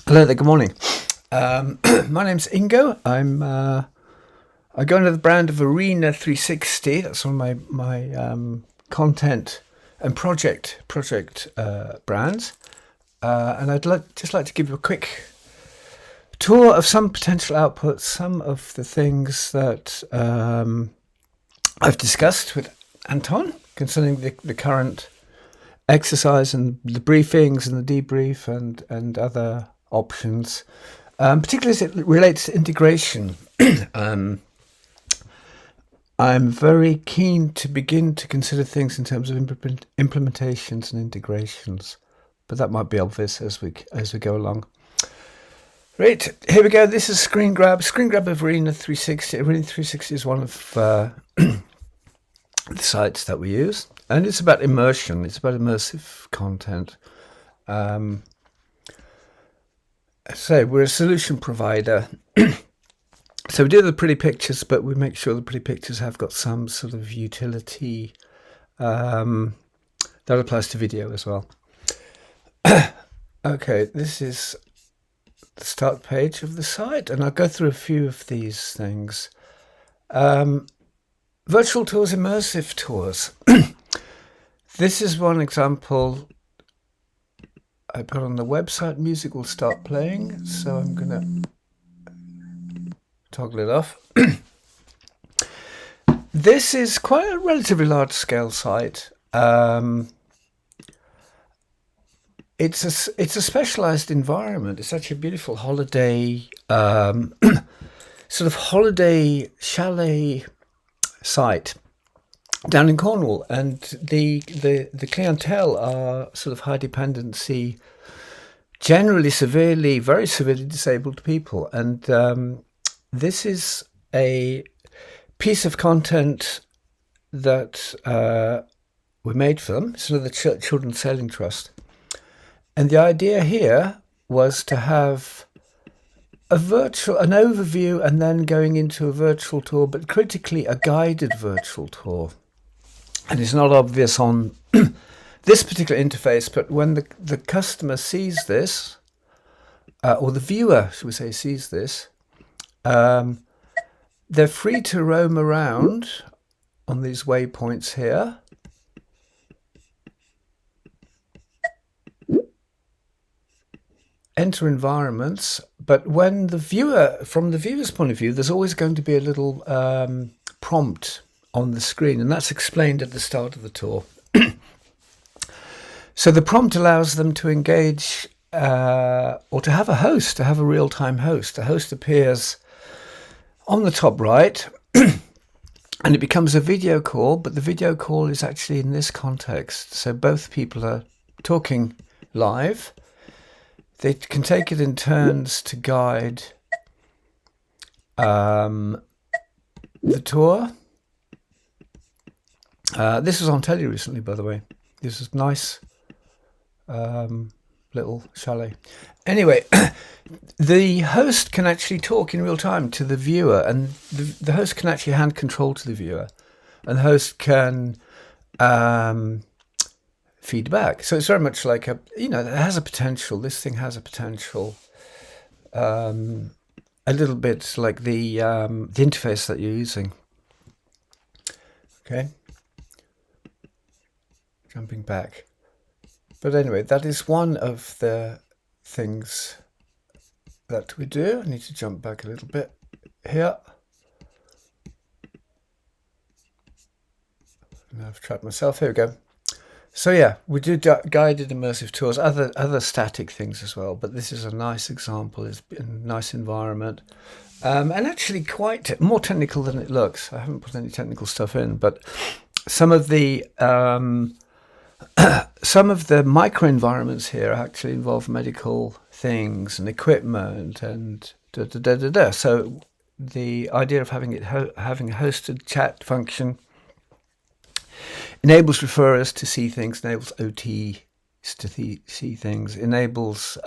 Hello there, good morning. My name's Ingo. I go under the brand of Arena 360. That's one of my content and project brands. And just like to give you a quick tour of some potential outputs, some of the things that I've discussed with Anton concerning the current exercise and the briefings and the debrief and other options, particularly as it relates to integration. I'm very keen to begin to consider things in terms of implementations and integrations, but that might be obvious as we go along. Right, here we go. This is screen grab of Arena 360. Arena 360 is one of the sites that we use, and it's about immersion. It's about immersive content. So we're a solution provider. So we do the pretty pictures, but we make sure the pretty pictures have got some sort of utility. That applies to video as well. Okay, this is the start page of the site, and I'll go through a few of these things. Virtual tours, immersive tours. This is one example I put on the website. Music will start playing, so I'm going to toggle it off. This is quite a relatively large scale site. It's a specialized environment. It's actually a beautiful holiday, sort of holiday chalet site down in Cornwall, and the clientele are sort of high dependency, generally very severely disabled people, and this is a piece of content that we made for them. It's another Children's Sailing Trust, and the idea here was to have an overview and then going into a virtual tour, but critically a guided virtual tour. And it's not obvious on this particular interface, but when the customer sees this, or the viewer, should we say, sees this, they're free to roam around on these waypoints here. Enter environments, but when from the viewer's point of view, there's always going to be a little prompt on the screen, and that's explained at the start of the tour. So the prompt allows them to engage or to have a real-time host. A host appears on the top right, and it becomes a video call, but the video call is actually in this context. So both people are talking live. They can take it in turns to guide the tour. This was on telly recently, by the way. This is nice little chalet. Anyway, the host can actually talk in real time to the viewer, and the host can actually hand control to the viewer, and the host can feedback. So it's very much like it has a potential. This thing has a potential. A little bit like the interface that you're using. Okay. Jumping back. But anyway, that is one of the things that we do. I need to jump back a little bit here. Now I've trapped myself. Here we go. So yeah, we do guided immersive tours, other static things as well, but this is a nice example. It's a nice environment, and actually quite more technical than it looks. I haven't put any technical stuff in, but some of the microenvironments here actually involve medical things and equipment and So the idea of having having a hosted chat function enables referrers to see things, enables OTs to see things, enables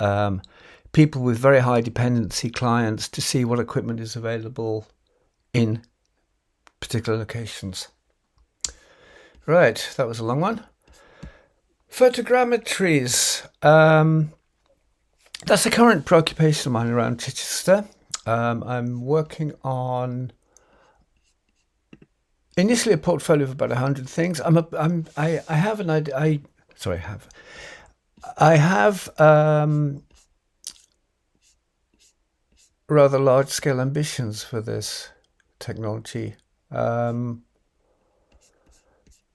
people with very high dependency clients to see what equipment is available in particular locations. Right, that was a long one. Photogrammetries. that's a current preoccupation of mine around Chichester. I'm working on initially a portfolio of about 100 things. I have an idea. I have rather large scale ambitions for this technology.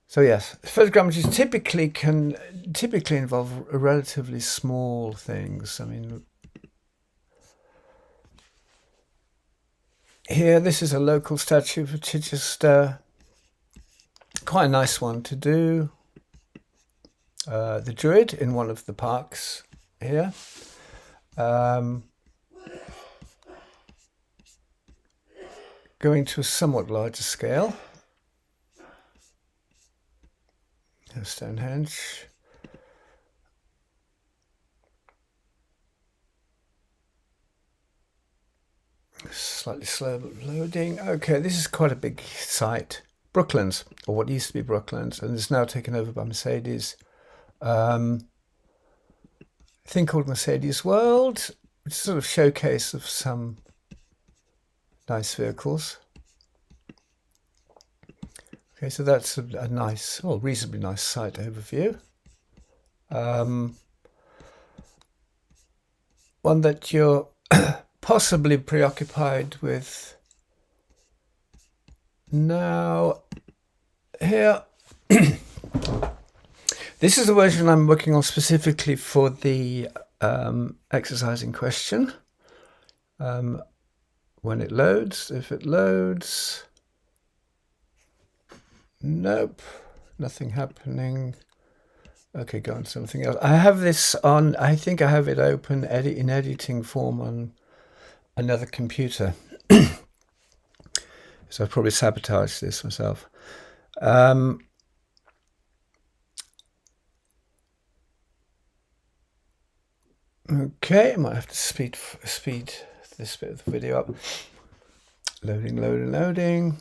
So yes, photogrammetry typically involve relatively small things. I mean, here this is a local statue for Chichester. Quite a nice one to do. The Druid in one of the parks here. Going to a somewhat larger scale. Here's Stonehenge. Slightly slow loading. Okay, this is quite a big site. Brooklands, or what used to be Brooklands, and is now taken over by Mercedes. A thing called Mercedes World, which is sort of showcase of some nice vehicles. Okay, so that's a nice, or reasonably nice site overview. One that you're possibly preoccupied with now. Here, this is the version I'm working on specifically for the exercise in question. When it loads, if it loads, nope, nothing happening. Okay, go on to something else. I have this on, I think I have it open in editing form on another computer. So I've probably sabotaged this myself. Okay, I might have to speed this bit of the video up. Loading.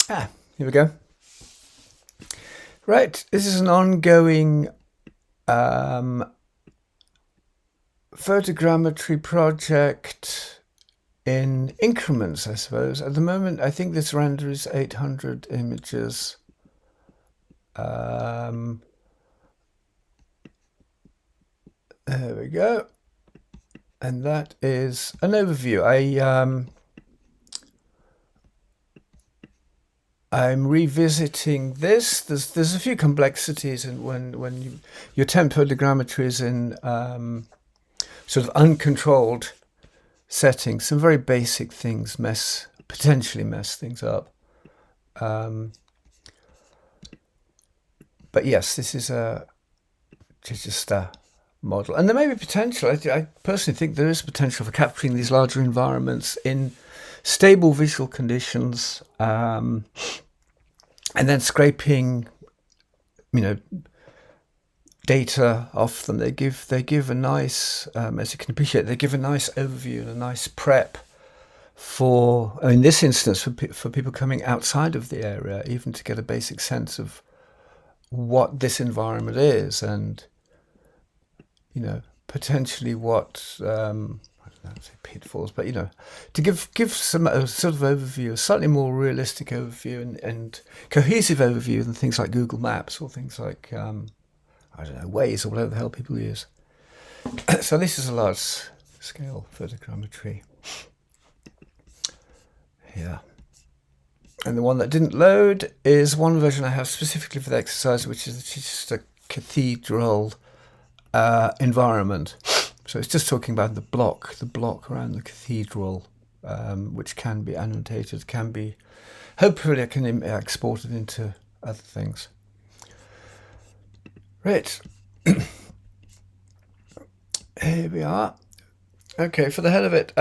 Here we go. Right, this is an ongoing photogrammetry project in increments, I suppose. At the moment, I think this renders 800 images. There we go. And that is an overview. I'm revisiting this. There's a few complexities in when you attempt photogrammetry is in sort of uncontrolled settings. Some very basic things potentially mess things up. But yes, this is a Chichester model, and there may be potential. I personally think there is potential for capturing these larger environments in stable visual conditions, and then scraping, data off them. They give a nice, as you can appreciate, they give a nice overview and a nice prep for, in this instance, for people coming outside of the area, even to get a basic sense of what this environment is, and potentially what I don't say pitfalls, but to give some sort of overview, a slightly more realistic overview and cohesive overview than things like Google Maps or things like Waze or whatever the hell people use. So this is a large scale photogrammetry. Yeah. And the one that didn't load is one version I have specifically for the exercise, which is just a cathedral environment. So it's just talking about the block around the cathedral, which can be annotated, hopefully I can export it into other things. Right. Here we are. Okay, for the hell of it.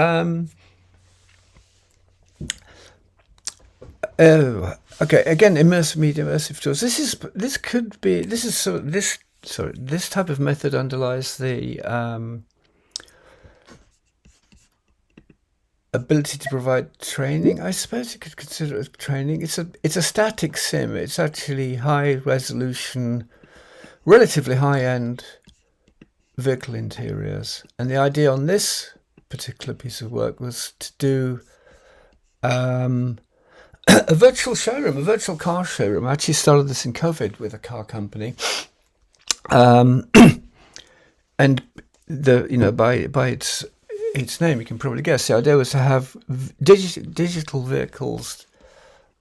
Okay, again, immersive media, immersive tools. This type of method underlies the ability to provide training. I suppose you could consider it training. It's a static sim. It's actually high resolution, relatively high end vehicle interiors. And the idea on this particular piece of work was to do a virtual showroom, a virtual car showroom. I actually started this in COVID with a car company. And by its name, you can probably guess, the idea was to have digital vehicles,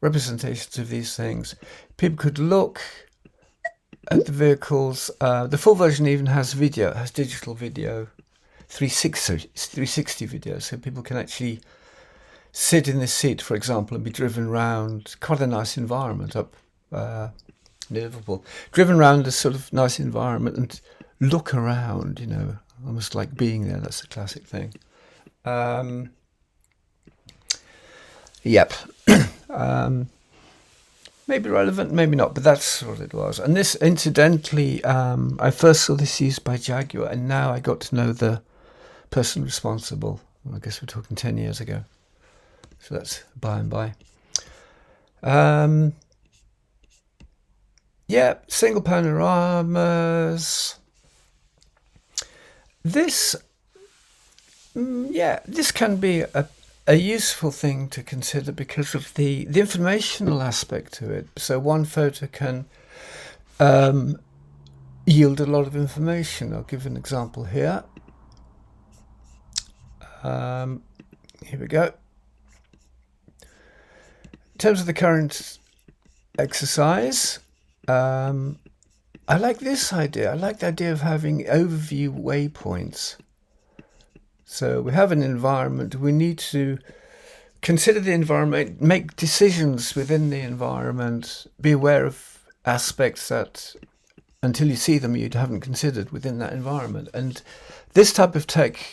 representations of these things. People could look at the vehicles. The full version even has video, has digital video, 360 video, so people can actually sit in this seat, for example, and be driven around quite a nice environment up near Liverpool. Driven around a sort of nice environment and look around, almost like being there. That's the classic thing. Yep. Maybe relevant, maybe not, but that's what it was. And this, incidentally, I first saw this used by Jaguar, and now I got to know the person responsible. I guess we're talking 10 years ago. So that's by and by. Yeah, single panoramas. This can be a useful thing to consider because of the informational aspect to it. So one photo can yield a lot of information. I'll give an example here. Here we go. In terms of the current exercise, I like this idea. I like the idea of having overview waypoints. So we have an environment. We need to consider the environment, make decisions within the environment, be aware of aspects that, until you see them, you haven't considered within that environment. And this type of tech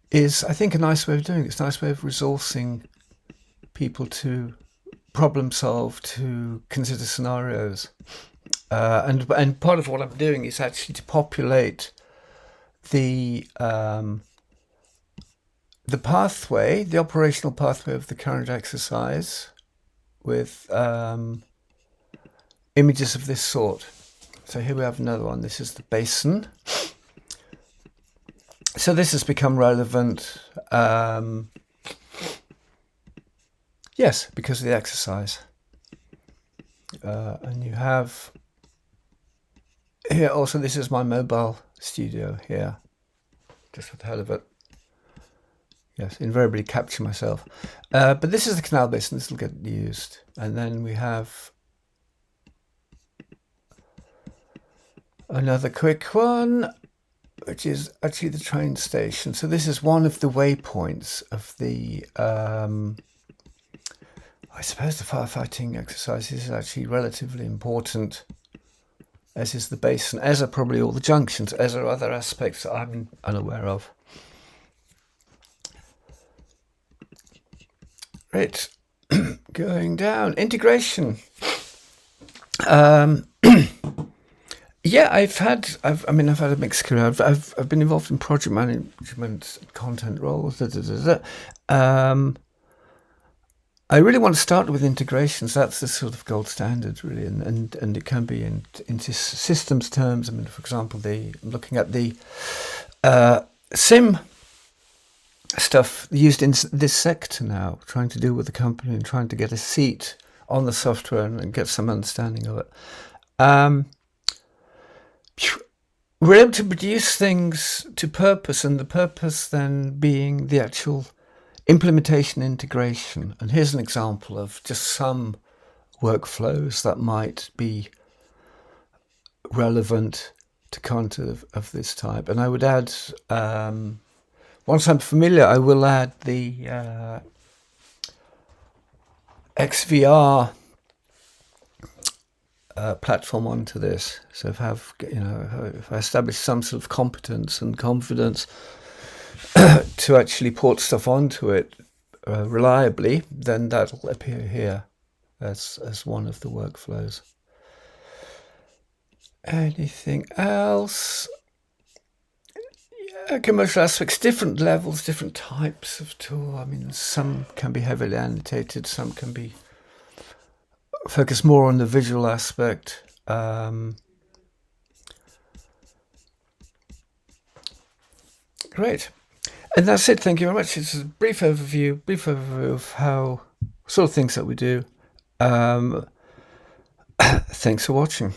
is, I think, a nice way of doing it. It's a nice way of resourcing people to problem solve, to consider scenarios. And part of what I'm doing is actually to populate the pathway, the operational pathway of the current exercise with images of this sort. So here we have another one. This is the basin. So this has become relevant, yes, because of the exercise. And you have here also, this is my mobile studio here, just for the hell of it. Yes, invariably capture myself. But this is the canal basin, this will get used. And then we have another quick one, which is actually the train station. So this is one of the waypoints of the, I suppose the firefighting exercise is actually relatively important, as is the basin, as are probably all the junctions, as are other aspects that I'm unaware of. Right, going down, integration. Yeah, I've had a mixed career. I've been involved in project management, content roles. I really want to start with integrations. That's the sort of gold standard, really, and it can be in systems terms. I mean, for example, I'm looking at the SIM stuff used in this sector now, trying to deal with the company and trying to get a seat on the software and get some understanding of it. We're able to produce things to purpose, and the purpose then being the actual implementation integration. And here's an example of just some workflows that might be relevant to content of this type. And I would add, once I'm familiar, I will add the XVR platform onto this. So if I establish some sort of competence and confidence to actually port stuff onto it reliably, then that'll appear here as one of the workflows. Anything else? Yeah, commercial aspects, different levels, different types of tool. I mean, some can be heavily annotated, some can be focus more on the visual aspect. great. And that's it. Thank you very much. It's a brief overview of how sort of things that we do. Thanks for watching.